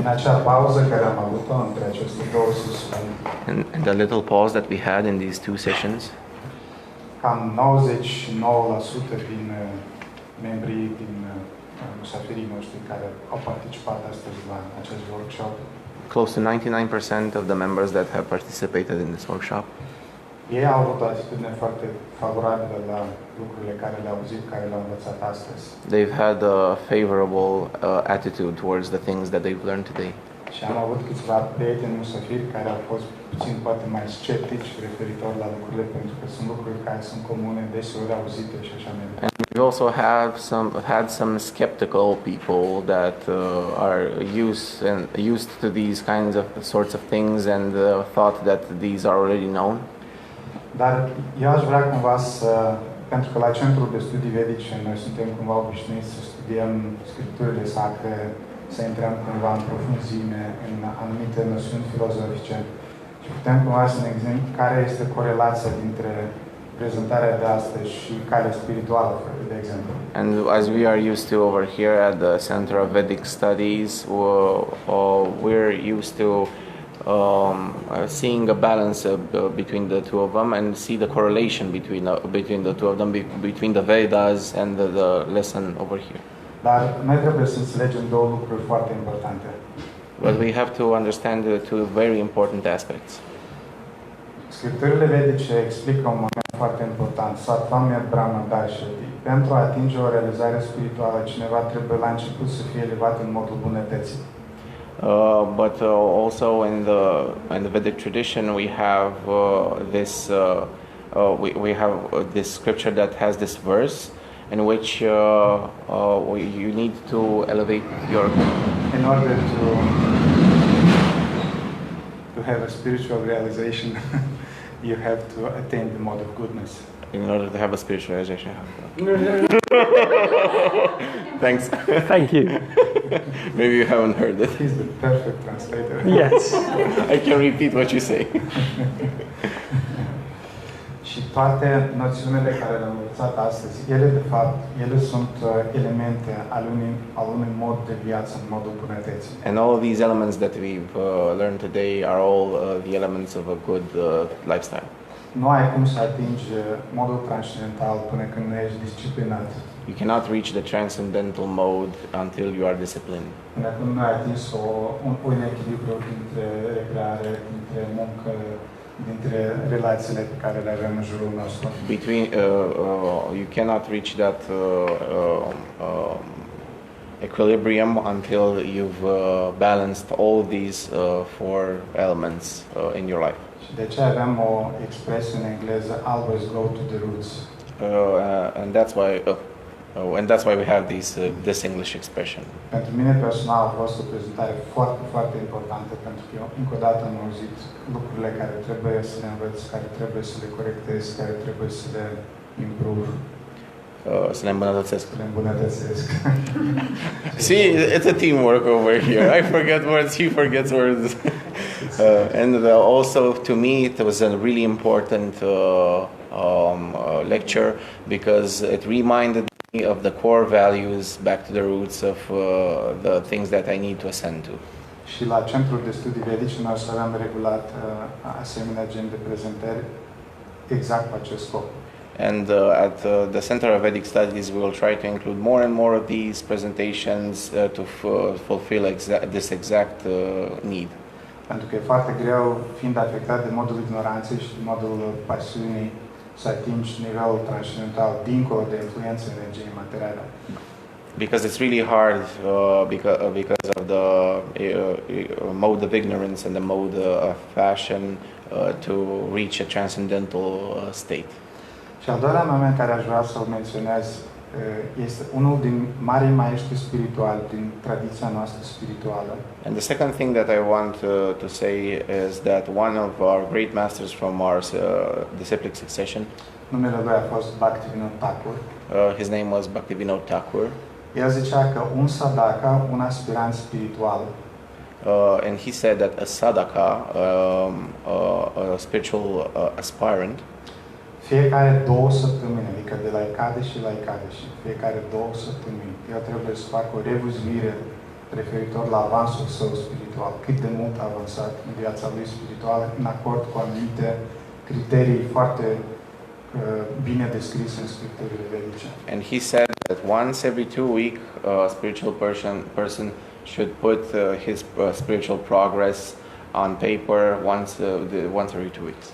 În acea pauză care am avut-o între aceste două sesiuni, And the little pause that we had in these two sessions, cam 99% din membrii, din musafirii noștri care au participat astăzi la acest workshop, close to 99% of the members that have participated in this workshop, Ei au avut o atitudine foarte favorabilă la lucrurile care le-au auzit, care le-au învățat astăzi. they've had a favorable attitude towards the things that they've learned today. Și am avut câțiva prieteni musafiri care au fost puțin poate mai sceptici referitor la lucrurile, pentru că sunt lucruri care sunt comune, deseori auzite și așa mai departe. And we also had some skeptical people that are used to these kinds of sorts of things and thought that these are already known. Dar eu aș vrea cumva pentru că la Centrul de Studii Vedice noi suntem cumva obișnuiți să studiem scripturile sacre, să intrăm cumva în profunzime, în anumite noțiuni filozofice și putem cumva să ne gândim care este corelația dintre prezentarea de astăzi și calea spirituală, de exemplu. And as we are used to over here at the Center of Vedic Studies, we're used to seeing a balance between the two of them and see the correlation between the two of them, between the Vedas and the lesson over here. Dar noi trebuie să înțelegem două lucruri foarte importante. But we have to understand the two very important aspects. Scripturile vedice explică un moment foarte important, Satvamya Brahma Darshati. Pentru a atinge o realizare spirituală, cineva trebuie la început să fie elevat în modul bunătății. But also in the Vedic tradition we have we have this scripture that has this verse in which you need to elevate your. In order to have a spiritual realization, you have to attain the mode of goodness. In order to have a spiritual realization. Thanks. Thank you. Maybe you haven't heard it. He's the perfect translator. Yes. I can repeat what you say. Și toate noțiunile care le-am învățat astăzi, ele sunt elemente al unui mod de viață, în modul bunătății. And all of these elements that we've learned today are all the elements of a good lifestyle. Nu ai cum să atingi modul transcendental până când nu ești disciplinat. You cannot reach the transcendental mode until you are disciplined. Până când nu ai atins un echilibru dintre recreare, dintre muncă, dintre relațiile pe care le avem în jurul nostru. You cannot reach that equilibrium until you've balanced all these four elements in your life. Și de aceea avem o expresie în engleză, always go to the roots. And that's why we have this English expression. Pentru mine personal a fost o prezentare foarte, foarte importantă, pentru că eu încă o dată am auzit lucrurile care trebuie să le învăț, care trebuie să le corectez, care trebuie să le improve. Să le îmbunătățesc. Să le îmbunătățesc. See, it's a teamwork over here. I forget words, he forgets words. And also to me it was a really important lecture because it reminded me of the core values, back to the roots of the things that I need to ascend to. Și la Centrul de Studii Vedice noi să avem regulat asemenea gen de prezentări exact cu acest scop. And at the Center of Vedic Studies we will try to include more and more of these presentations to fulfill this exact need. Pentru că e foarte greu, fiind afectat de modul ignoranței și de modul pasiunii, să atingi nivelul transcendental dincolo de influența energiei materiale. Because it's really hard because of the mode of ignorance and the mode of fashion to reach a transcendental state. Și al doilea moment care aș vrea să-l menționez este unul din marii maestri spirituali din tradiția noastră spirituală. And the second thing that I want to say is that one of our great masters from our disciplic succession, numele lui a fost Bhaktivinoda Thakur. His name was Bhaktivinoda Thakur. El zicea că un sadhaka, un aspirant spiritual, and he said that a sadhaka, a spiritual aspirant, fiecare 2 săptămâni, adică de la Ekadeshi la Ekadeshi, fiecare 2 săptămâni, el trebuie să facă o revizuire referitor la avansul său spiritual, cât de mult a avansat în viața lui spirituală, în acord cu anumite criterii foarte bine descrise în scripturile vedice. And he said that once every 2 weeks, a spiritual person should put his spiritual progress on paper once every 2 weeks.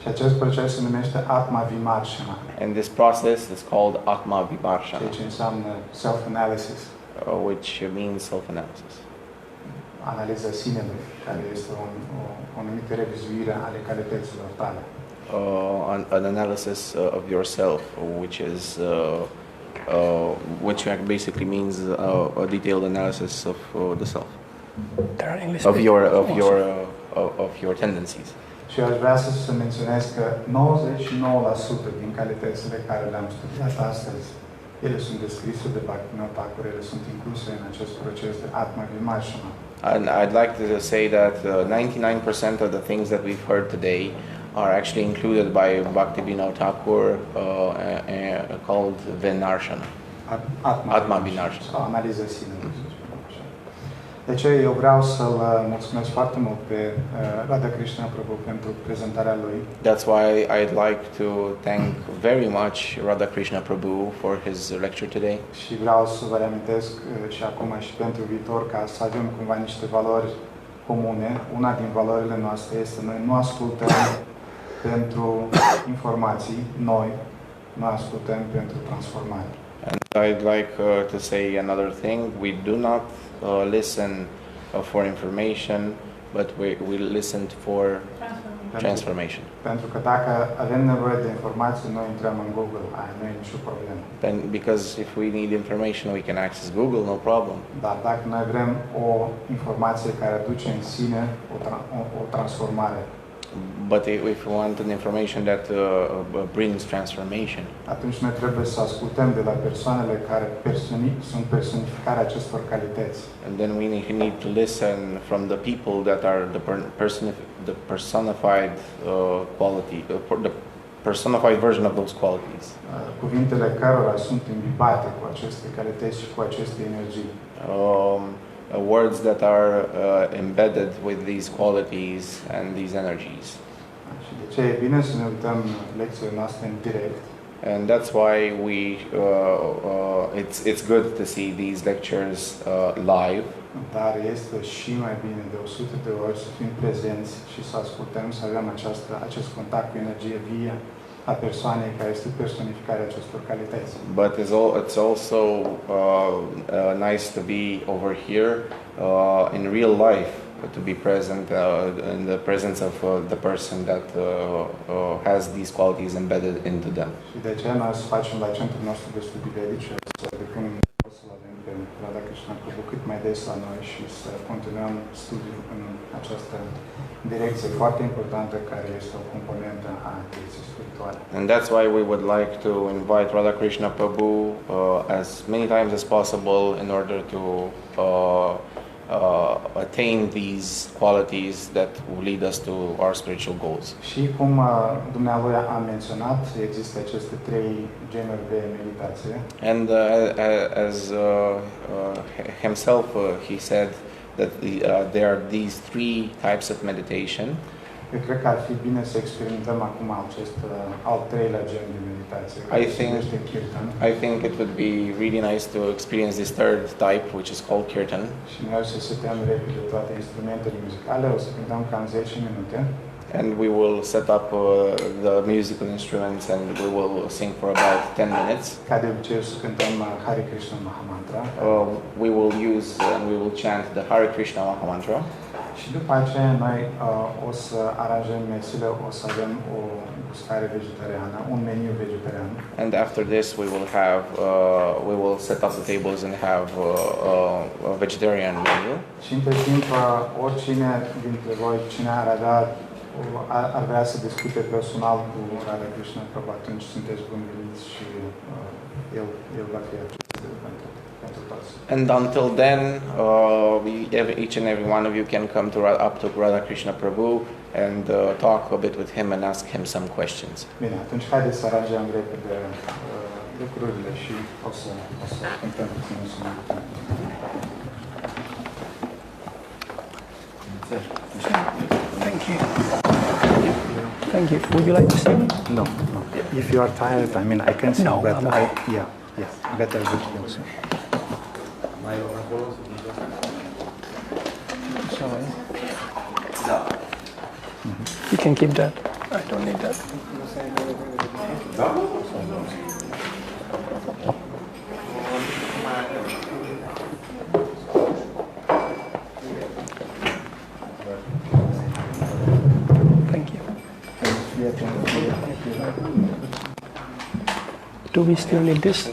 Și acest proces se numește Atma Vimarshana, And this process is called Atma Vimarshana, ceea ce înseamnă self-analysis, which means self-analysis. Analiza sinelui, care este o anumită revizuire ale calităților tale. An analysis of yourself, which basically means a detailed analysis of the self, There are English of your tendencies. Și aș vrea să menționez că 99% din calitățile care le-am studiat astăzi, ele sunt descrise de Bhaktivinoda Thakur, ele sunt incluse în acest proces de Atma Vimarshana. And I'd like to say that 99% of the things that we've heard today are actually included by Bhaktivinoda Thakur, called Vinarshana. Atma Vinarshana. Sau analiza sinelui, să spunem așa. De aceea eu vreau să-l mulțumesc foarte mult pe Radha Krishna Prabhu pentru prezentarea lui. That's why I'd like to thank very much Radha Krishna Prabhu for his lecture today. Și vreau să vă reamintesc și acum și pentru viitor ca să avem cumva niște valori comune. Una din valorile noastre este noi nu ascultăm pentru informații noi, noi ascultăm pentru transformare. And I'd like to say another thing. We do not listen for information, but we listen for transformation. Pentru că dacă avem nevoie de informații, noi intrăm în Google, nu e nicio problemă. Then, because if we need information, we can access Google, no problem. Dar dacă noi vrem o informație care aduce în sine o transformare, but if we want an information that brings transformation, atunci noi trebuie să ascultăm de la persoanele care sunt personificarea acestor calități. and then we need to listen from the people that are the personified quality, the personified version of those qualities. Cuvintele cărora sunt imbibate cu aceste calități și cu aceste energii. Words that are embedded with these qualities and these energies. Și de ce e bine să ne uităm lecțiile noastre în direct. And that's why it's good to see these lectures live. Dar este și mai bine de 100 de ori să fim prezenți și să ascultăm, să avem acest contact cu energie vie a persoanei care este personificarea acestor calități. But it's also nice to be over here in real life, to be present in the presence of the person that has these qualities embedded into them. Și de aceea noi să facem la centrul nostru de studii vedice, să aducem să-l avem pe Radha Krishna Prabhu cât mai des la noi și să continuăm studiul în această direcție foarte importantă care este o componentă a vieții spirituale. And that's why we would like to invite Radha Krishna Prabhu as many times as possible in order to attain these qualities that will lead us to our spiritual goals. Și cum dumnealui a menționat, există aceste 3 genuri de meditație. And as himself he said that there are these 3 types of meditation. Eu cred că ar fi bine să experimentăm acum acest al 3-lea gen de meditație. I think it would be really nice to experience this 3rd type, which is called Kirtan. Și noi o să setăm repede toate instrumentele muzicale, o să cântăm cam 10 minute. And we will set up the musical instruments and we will sing for about 10 minutes. Ca de obicei o să cântăm Hare Krishna Mahamantra. We will use and we will chant the Hare Krishna Mahamantra. Și după aceea noi o să aranjăm mesele, o să avem o gustare vegetariană, un meniu vegetarian. And after this we will set up the tables and have a vegetarian menu. Și între timp, oricine dintre voi, cine ar vrea să discute personal cu Radha Krishna Prabhu, atunci sunteți bun veniți și el va fi accesibil pentru toți. And until then, each and every one of you can come up to Radha Krishna Prabhu and talk a bit with him and ask him some questions. Bine, atunci haideți să aranjăm repede lucrurile și o să cântăm puțin un sunet. Thank you. Thank you. Would you like to sing? No. If you are tired, I mean, I can sing, No, but I'm okay. yes, better with you. Mai acolo să You can keep that. I don't need that. Thank you. Do we still need this?